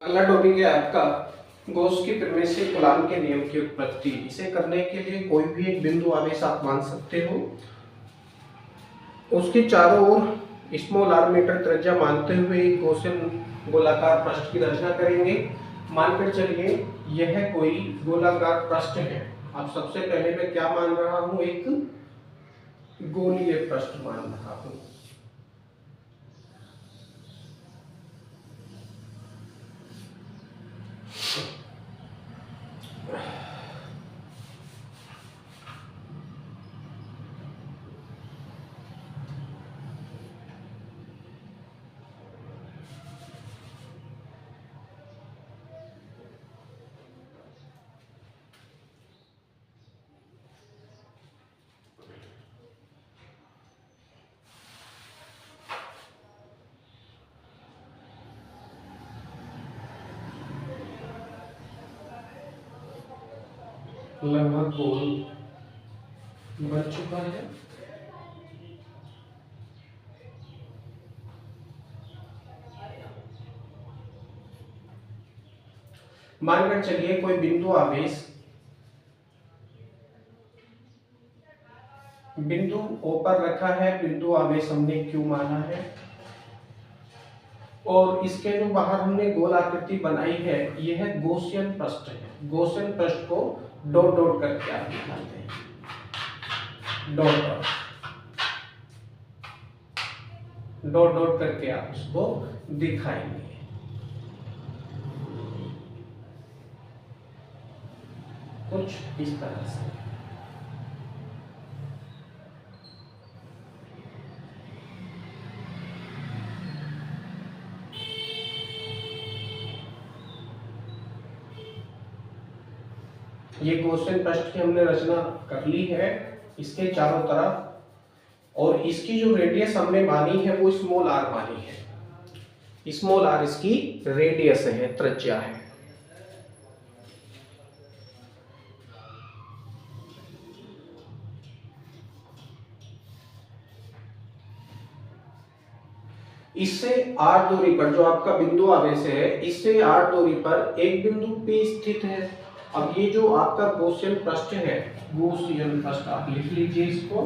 अगला टॉपिक है आपका गॉस की प्रमेय कूलॉम के नियम की उत्पत्ति। इसे करने के लिए कोई भी एक बिंदु आवेश आप मान सकते हो, उसके चारों ओर स्मॉल आर मीटर त्रिज्या मानते हुए एक गॉसियन गोलाकार पृष्ठ की रचना करेंगे। मानकर चलिए यह कोई गोलाकार पृष्ठ है। अब सबसे पहले मैं क्या मान रहा हूं, एक गोलीय पृष्ठ मान रहा हूं। लगभग गोल बन चुका है। मानकर चलिए कोई बिंदु आवेश बिंदु O पर रखा है। बिंदु आवेश हमने Q माना है और इसके जो बाहर हमने गोल आकृति बनाई है यह गॉसियन पृष्ठ है। गॉसियन पृष्ठ को डॉट डॉट करके आप दिखाते हैं, डॉट डॉट डॉट डॉट करके आप इसको दिखाएंगे। कुछ इस तरह से। ये गॉसियन पृष्ठ की हमने रचना कर ली है इसके चारों तरफ, और इसकी जो रेडियस हमने मानी है वो स्मॉल आर मानी है। स्मॉल आर इसकी रेडियस है, त्रिज्या है। इससे आर दूरी पर जो आपका बिंदु आवेश है, इससे आर दूरी पर एक बिंदु P स्थित है। अब ये जो आपका गॉसियन पृष्ठ है, गॉसियन पृष्ठ आप लिख लीजिए इसको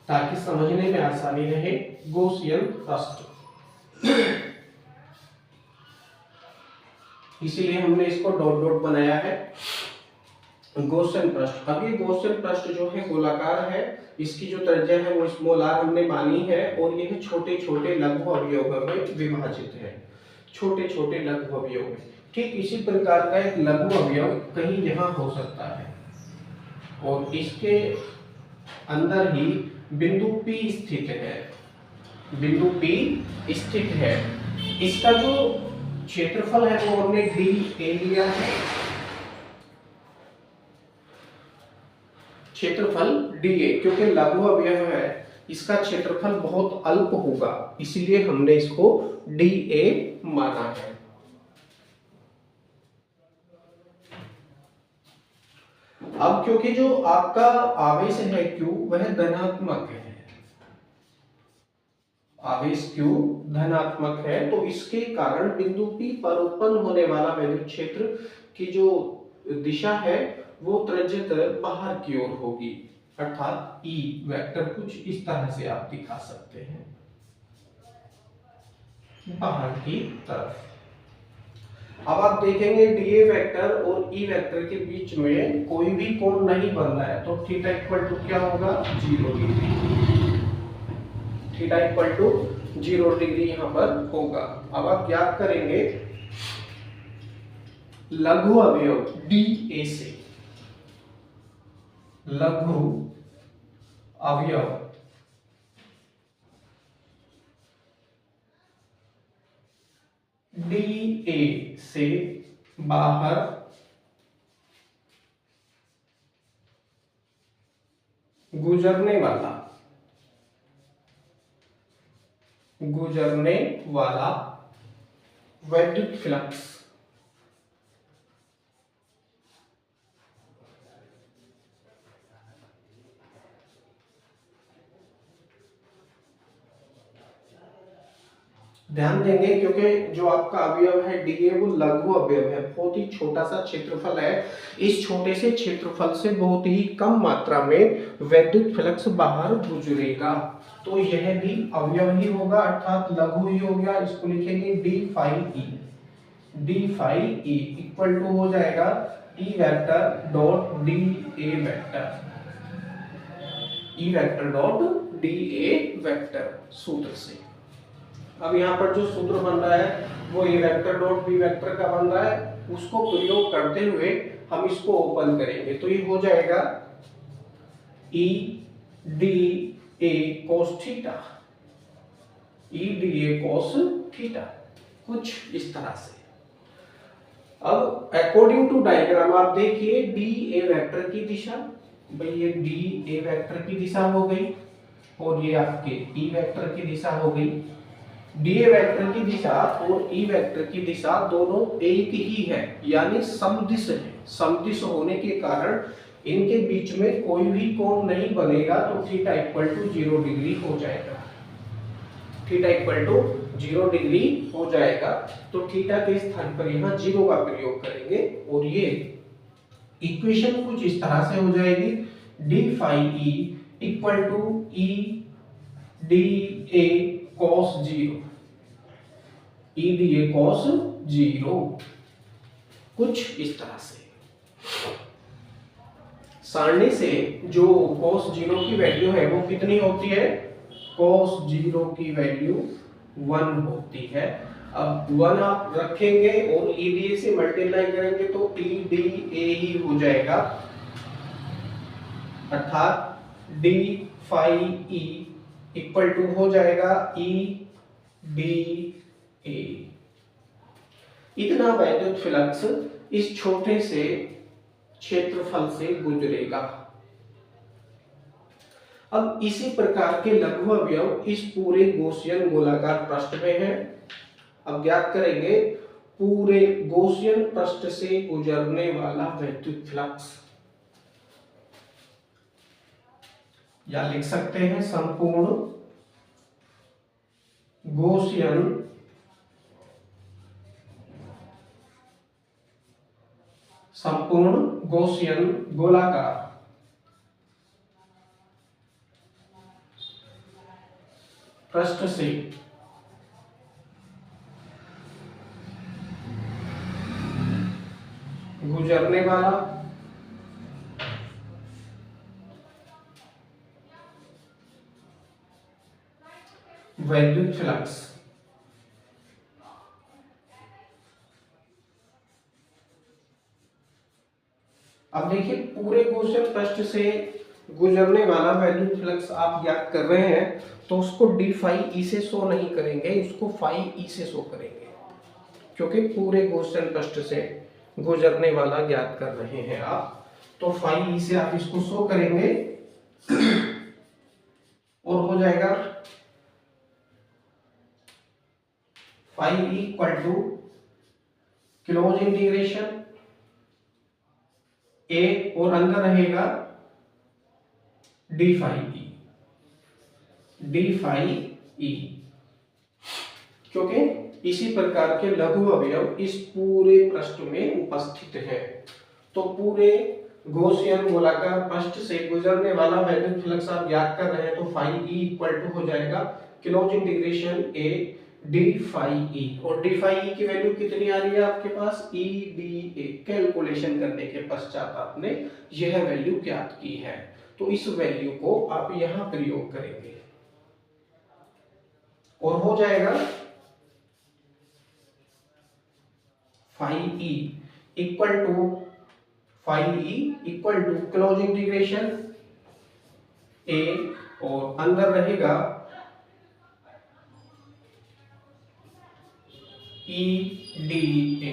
ताकि समझने में आसानी रहे। गॉसियन पृष्ठ, इसीलिए हमने इसको डॉट डॉट बनाया है, गॉसियन पृष्ठ। अब ये गॉसियन पृष्ठ जो है गोलाकार है, इसकी जो त्रिज्या है वो स्मॉल आर हमने मानी है और यह छोटे छोटे लघु अवयवों में विभाजित है। छोटे छोटे लघु अवयव में ठीक इसी प्रकार का एक लघु अवयव कहीं यहाँ हो सकता है और इसके अंदर ही बिंदु P स्थित है। बिंदु P स्थित है। इसका जो क्षेत्रफल है वो हमने dA लिया है। क्षेत्रफल dA, क्योंकि लघु अवयव है इसका क्षेत्रफल बहुत अल्प होगा, इसलिए हमने इसको dA माना है। अब क्योंकि जो आपका आवेश है Q वह धनात्मक है, आवेश Q धनात्मक है, तो इसके कारण बिंदु P पर उत्पन्न होने वाला विद्युत क्षेत्र की जो दिशा है वो त्रिज्यतः बाहर की ओर होगी, अर्थात E वेक्टर कुछ इस तरह से आप दिखा सकते हैं, बाहर की तरफ। अब आप देखेंगे dA वेक्टर और E वेक्टर के बीच में कोई भी कोण नहीं बन रहा है, तो थीटा इक्वल टू क्या होगा, 0 डिग्री। थीटा इक्वल टू 0 डिग्री यहां पर होगा। अब आप ज्ञात करेंगे लघु अवयव dA से, लघु अवयव dA से बाहर गुजरने वाला वैद्युत फ्लक्स ध्यान देंगे क्योंकि जो आपका अवयव है डी वो लघु अवयव है, बहुत ही छोटा सा क्षेत्रफल है। इस छोटे से क्षेत्रफल से बहुत ही कम मात्रा में वैद्युत फ्लक्स बाहर गुजरेगा, तो यह भी अवयव ही होगा अर्थात लघु ही हो गया। इसको लिखेंगे D phi E. D phi E equal to हो जाएगा E vector dot D A vector, E vector dot D A vector सूत्र से। अब यहाँ पर जो सूत्र बन रहा है वो ए वेक्टर डॉट बी वेक्टर का बन रहा है, उसको प्रयोग करते हुए हम इसको ओपन करेंगे तो ये हो जाएगा ई डी ए कोस थीटा, ई डी ए कोस थीटा, कुछ इस तरह से। अब अकॉर्डिंग टू डायग्राम आप देखिए डी ए वेक्टर की दिशा, भाई ये डी ए वेक्टर की दिशा हो गई और ये आपके ई वेक्टर की दिशा हो गई। डी ए वेक्टर की दिशा और ई वेक्टर की दिशा दोनों एक ही है, यानी समदिश है। समदिश होने के कारण इनके बीच में कोई भी कोण नहीं बनेगा, तो थीटा इक्वल टू 0 डिग्री हो जाएगा। थीटा इक्वल टू 0 डिग्री हो जाएगा, तो थीटा के स्थान पर यहाँ 0 का प्रयोग करेंगे और ये इक्वेशन कुछ इस तरह से हो जाएगी D phi E equal to E D A cos 0, E D A cos 0, कुछ इस तरह से। सारणी से जो cos 0 की वैल्यू है वो कितनी होती है, cos 0 की वैल्यू 1 होती है। अब 1 आप रखेंगे और ई डी ए से मल्टीप्लाई करेंगे तो ई डी ए ही हो जाएगा, अर्थात D phi E equal to हो जाएगा ई डी ए। इतना वैद्युत फ्लक्स इस छोटे से क्षेत्रफल से गुजरेगा। अब इसी प्रकार के लघु अवयव इस पूरे गॉसियन गोलाकार पृष्ठ में है। अब ज्ञात करेंगे पूरे गॉसियन पृष्ठ से गुजरने वाला वैद्युत फ्लक्स, या लिख सकते हैं संपूर्ण गॉसियन गोलाकार पृष्ठ से गुजरने वाला वैद्युत फ्लक्स अब देखिए पूरे गॉसियन पृष्ठ से गुजरने वाला वैद्युत फ्लक्स आप ज्ञात कर रहे हैं तो उसको डी फाई ई से शो नहीं करेंगे, उसको फाई ई से शो करेंगे, क्योंकि पूरे गॉसियन पृष्ठ से गुजरने वाला ज्ञात कर रहे हैं आप, तो फाई ई से आप इसको शो करेंगे और हो जाएगा phi E equal to close integration A और अंदर रहेगा D phi E, D phi E, क्योंकि इसी प्रकार के लघु अवयव इस पूरे पृष्ठ में उपस्थित है। तो पूरे गॉसियन गोलाकार पृष्ठ से गुजरने वाला वैद्युत फ्लक्स आप याद कर रहे हैं, तो फाई ई इक्वल टू हो जाएगा close integration A D phi E, और डी फाई ई की वैल्यू कितनी आ रही है आपके पास, ई डी ए। कैलकुलेशन करने के पश्चात आपने यह वैल्यू ज्ञात की है, तो इस वैल्यू को आप यहां प्रयोग करेंगे और हो जाएगा phi E equal to close integration A और अंदर रहेगा ई डी ए।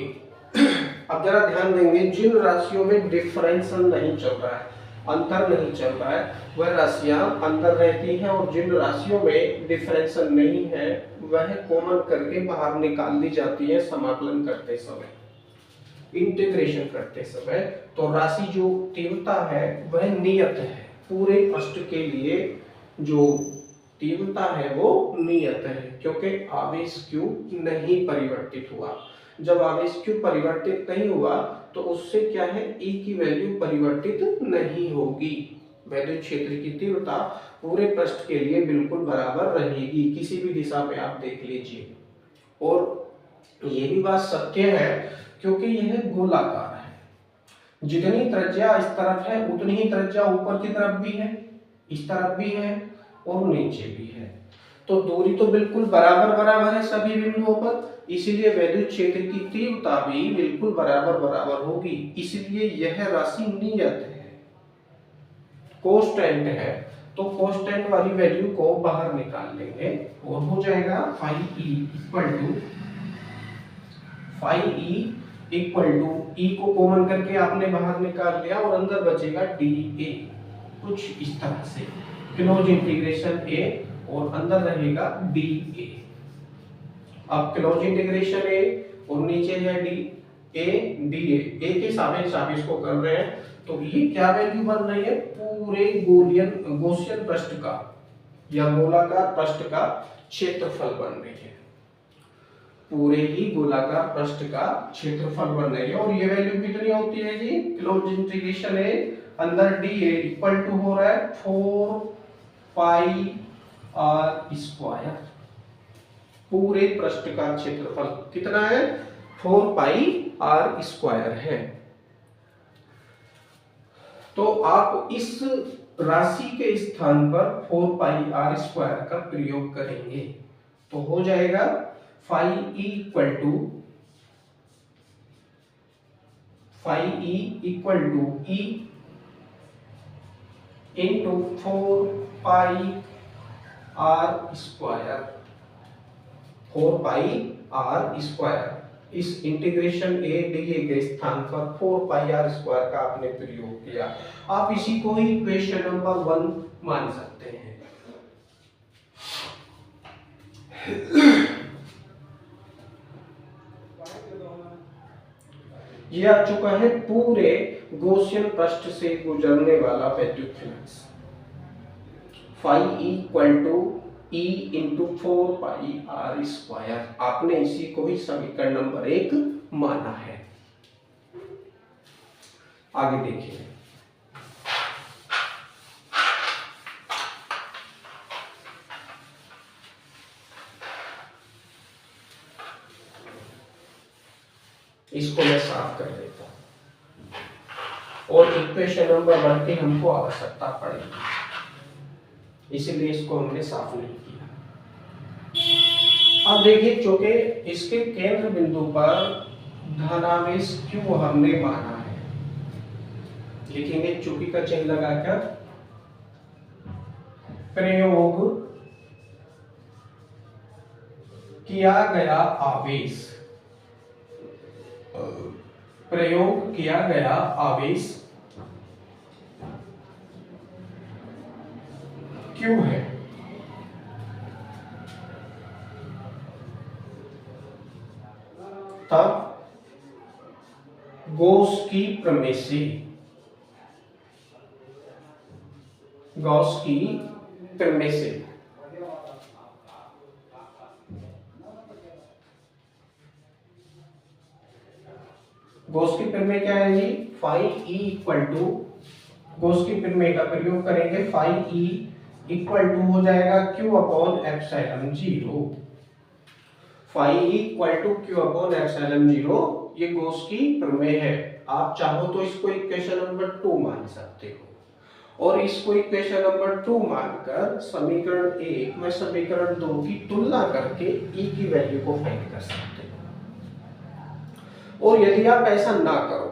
अब जरा ध्यान देंगे, जिन राशियों में डिफरेंशियल नहीं चल रहा है, अंतर नहीं चल रहा है, वह राशियां अंदर रहती हैं, और जिन राशियों में डिफरेंशियल नहीं है वह कॉमन करके बाहर निकाल दी जाती है समाकलन करते समय, इंटीग्रेशन करते समय। तो राशि जो तीव्रता है वह नियत है, पूरे पृष्ठ के लिए जो तीव्रता है वो नियत है, क्योंकि आवेश Q नहीं परिवर्तित हुआ। जब आवेश Q परिवर्तित नहीं हुआ तो उससे क्या है, E की वैल्यू परिवर्तित नहीं होगी। वैद्युत क्षेत्र की तीव्रता पूरे पृष्ठ के लिए बिल्कुल बराबर रहेगी, किसी भी दिशा पे आप देख लीजिए। और ये भी बात सत्य है क्योंकि यह गोलाकार है। जितनी त्रिज्या इस तरफ है उतनी ही त्रिज्या ऊपर की तरफ भी है, इस तरफ भी है और नीचे भी है। तो दूरी तो बिल्कुल बराबर बराबर है सभी बिंदुओं पर, इसीलिए वैद्युत क्षेत्र की तीव्रता भी बिल्कुल बराबर बराबर होगी। इसलिए यह राशि नियत है, कांस्टेंट है। तो कांस्टेंट वाली वैल्यू को बाहर निकाल लेंगे और हो जाएगा phi E को कॉमन करके आपने बाहर निकाल लिया और अंदर बचेगा dA, कुछ इस तरह से क्लोज इंटीग्रेशन A और अंदर रहेगा dA। अब क्लोज इंटीग्रेशन A और नीचे है dA, A के सापेक्ष आप इसको कर रहे हैं, तो ये क्या वैल्यू बन रही है, पूरे गॉसियन पृष्ठ का या गोलाकार पृष्ठ का क्षेत्रफल बन रही है। पूरे ही गोलाकार पृष्ठ का क्षेत्रफल बन रही है। और ये वैल्यू कितनी होती है जी, क्लोज इंटीग्रेशन है अंदर dA इक्वल टू हो रहा है 4 पाई r स्क्वायर। पूरे पृष्ठ का क्षेत्रफल कितना है, 4 पाई r स्क्वायर है। तो आप इस राशि के स्थान पर 4 पाई r स्क्वायर का प्रयोग करेंगे तो हो जाएगा phi E equal to E into 4 pi r square, 4 pi r square. इस इंटीग्रेशन A dA के स्थान पर 4 पाई r स्क्वायर का आपने प्रयोग किया। आप इसी को ही इक्वेशन नंबर 1 मान सकते हैं। ये आ चुका है पूरे गॉसियन पृष्ठ से गुजरने वाला वैद्युत flux. phi equal to E into 4 pi r square. आपने इसी को ही समीकरण नंबर 1 माना है। आगे देखिए, इसको मैं साफ कर देता हूं और इक्वेशन नंबर 1 की हमको आवश्यकता पड़ेगी, इसीलिए इसको हमने साफ नहीं किया। अब देखिए, चूंकि इसके केंद्र बिंदु पर धनावेश Q हमने माना है, लिखेंगे चूंकि का चिन्ह लगाकर प्रयोग किया गया आवेश, प्रयोग किया गया आवेश Q है। तब गॉस की प्रमेय से, गॉस की प्रमेय से गॉस की प्रमेय क्या है जी, phi E equal to, Gauss की प्रमेय का प्रयोग करेंगे, phi E इक्वल टू हो जाएगा Q upon epsilon 0। phi E equal to Q upon epsilon 0, ये गॉस की प्रमेय है। आप चाहो तो इसको इक्वेशन नंबर 2 मान सकते हो और इसको इक्वेशन नंबर 2 मानकर समीकरण 1 में समीकरण 2 की तुलना करके E की वैल्यू को फाइंड कर सकते हो। और यदि आप ऐसा ना करो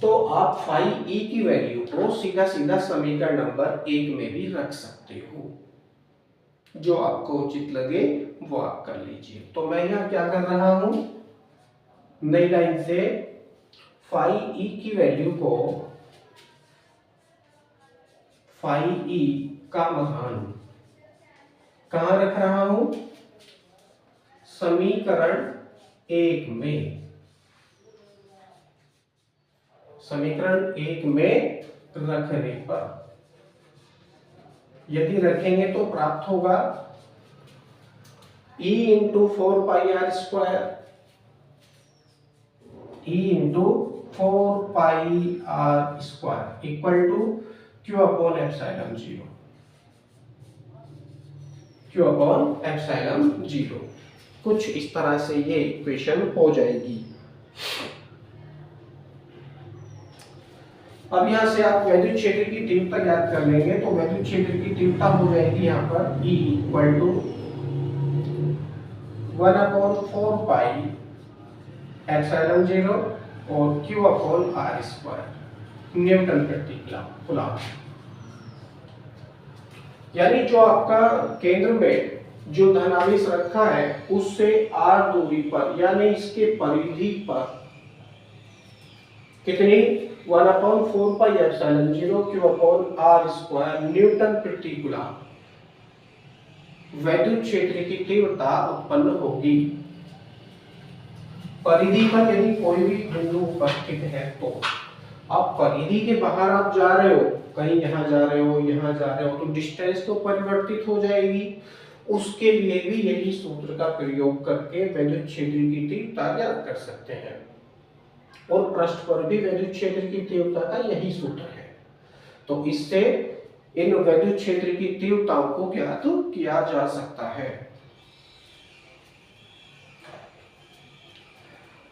तो आप phi E की वैल्यू को सीधा सीधा समीकरण नंबर 1 में भी रख सकते हो, जो आपको उचित लगे वो आप कर लीजिए। तो मैं यहाँ क्या कर रहा हूं, नई लाइन से phi E की वैल्यू को, phi E का मान कहां रख रहा हूं, समीकरण 1 में, समीकरण 1 में रखने पर यदि रखेंगे तो प्राप्त होगा E into 4πr², E into 4πr² equal to Q upon epsilon 0, Q upon epsilon 0। कुछ इस तरह से ये इक्वेशन हो जाएगी। अब यहां से आप वैद्युत क्षेत्र की तीव्रता ज्ञात कर लेंगे, तो वैद्युत क्षेत्र की तीव्रता हो जाएगी यहां पर E इक्वल टू 1/4 एप्सिलॉन 0 और Q अपॉन r² न्यूटन प्रति कूलम्ब। यानी जो आपका केंद्र में जो धनावेश रखा है उससे r दूरी पर यानी इसके परिधि पर कितनी 1/4 epsilon 0 Q upon r² Newton प्रति कूलम्ब वैद्युत क्षेत्र की तीव्रता उत्पन्न होगी। परिधि पर यदि कोई भी बिंदु उपस्थित है तो आप परिधि के बाहर आप जा रहे हो, कहीं यहाँ जा रहे हो, यहाँ जा रहे हो, तो डिस्टेंस तो परिवर्तित हो जाएगी। उसके लिए भी यही सूत्र का प्रयोग करके वैद्युत क्षेत्र की तीव्रता ज्ञात कर सकते हैं और पृष्ठ पर भी वैद्युत क्षेत्र की तीव्रता का यही सूत्र है। तो इससे इन वैद्युत क्षेत्र की तीव्रताओं को ज्ञात किया जा सकता है।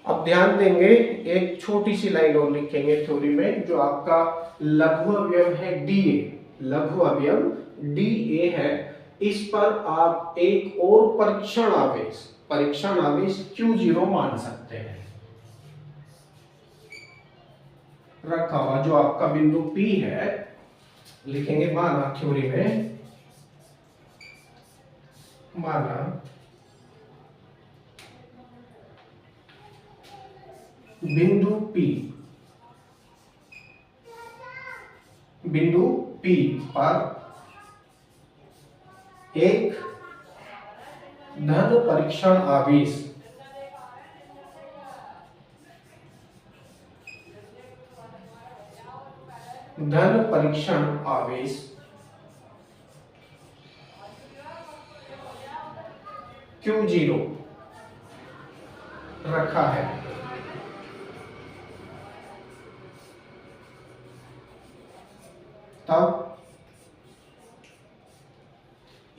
अब ध्यान देंगे, एक छोटी सी लाइन और लिखेंगे थ्योरी में, जो आपका लघु अवयव है DA, लघु अवयव DA है, इस पर आप एक और परीक्षण आवेश Q0 मान सकते हैं। रखा हुआ जो आपका बिंदु P है, लिखेंगे माना थ्योरी में, माना बिंदु P पर एक धन परीक्षण आवेश Q0 रखा है। तब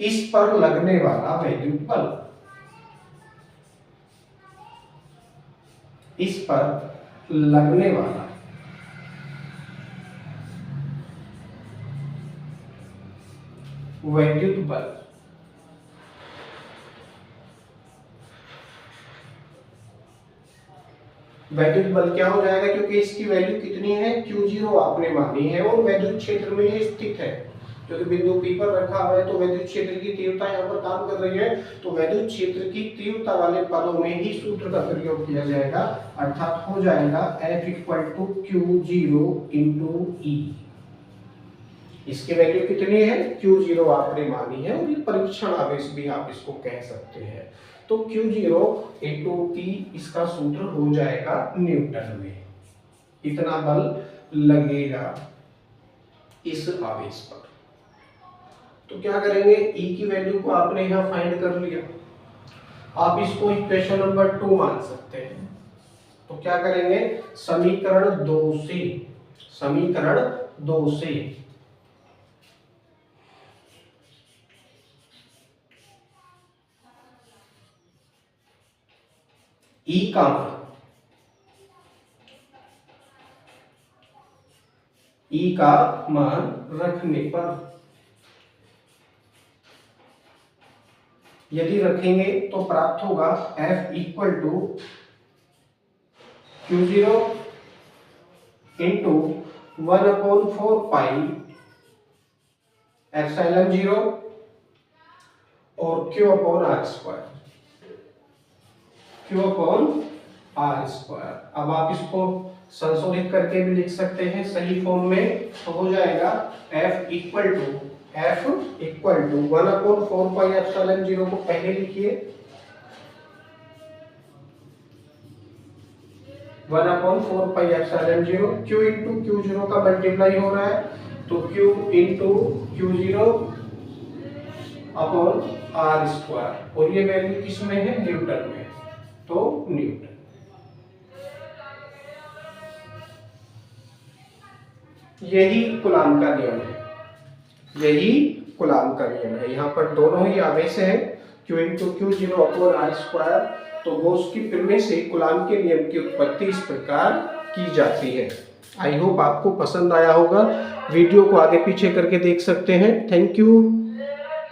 इस पर लगने वाला वैद्युत बल, इस पर लगने वाला वैद्युत बल क्या हो जाएगा, क्योंकि इसकी वैल्यू कितनी है Q0 आपने मानी है और वैद्युत क्षेत्र में ये स्थित है, क्योंकि बिंदु P पर रखा हुआ है, तो वैद्युत क्षेत्र की तीव्रता यहाँ पर काम कर रही है, तो वैद्युत क्षेत्र की तीव्रता वाले पदों में ही सूत्र का प्रयोग किया जाएगा, अर्थात हो जाएगा F equal to Q0 into E। इसकी वैल्यू कितनी है Q0 आपने मानी है और ये परीक्षण आवेश भी आप इसको कह सकते हैं। तो Q0 इंटू P इसका सूत्र हो जाएगा न्यूटन में, इतना बल लगेगा इस आवेश पर। तो क्या करेंगे, E की वैल्यू को आपने यहाँ फाइंड कर लिया, आप इसको इक्वेशन नंबर 2 मान सकते हैं। तो क्या करेंगे, समीकरण 2 से E का मान रखने पर, यदि रखेंगे तो प्राप्त होगा F equal to Q0 into 1/4 epsilon 0 और Q अपॉन r²। अब आप इसको संशोधित करके भी लिख सकते हैं सही फॉर्म में, तो हो जाएगा F इक्वल टू 1/4 एप्सिलॉन 0 को पहले लिखिए, 1/4 एप्सिलॉन 0, Q इंटू Q0 का मल्टीप्लाई हो रहा है, तो Q into Q0 upon R square, और ये वैल्यू किसमें है, न्यूटन में, तो न्यूटन। यही कूलाम का नियम है, यही कूलाम का नियम है। यहाँ पर दोनों ही आवेश हैं, Q into Q 0 upon R square. तो गॉस की प्रमेय से कूलाम के नियम की उत्पत्ति इस प्रकार की जाती है। आई होप आपको पसंद आया होगा। वीडियो को आगे पीछे करके देख सकते हैं। Thank you.